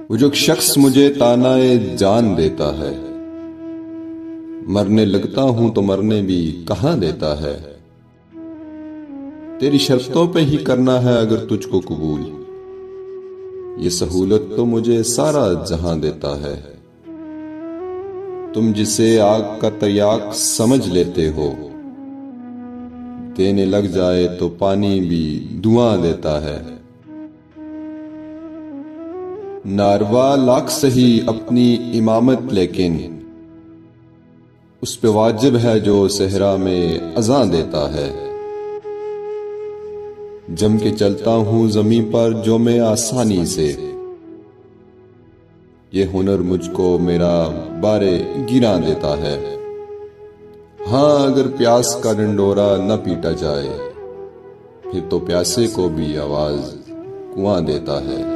وہ جو شخص مجھے تانائے جان دیتا ہے، مرنے لگتا ہوں تو مرنے بھی کہاں دیتا ہے۔ تیری شرطوں پہ ہی کرنا ہے اگر تجھ کو قبول، یہ سہولت تو مجھے سارا جہاں دیتا ہے۔ تم جسے آگ کا تریاق سمجھ لیتے ہو، دینے لگ جائے تو پانی بھی دھواں دیتا ہے۔ ناروا لاکھ سہی اپنی امامت، لیکن اس پہ واجب ہے جو صحرا میں اذاں دیتا ہے۔ جم کے چلتا ہوں زمین پر جو میں آسانی سے، یہ ہنر مجھ کو میرا بارے گراں دیتا ہے۔ ہاں اگر پیاس کا ڈنڈورا نہ پیٹا جائے، پھر تو پیاسے کو بھی آواز کنواں دیتا ہے۔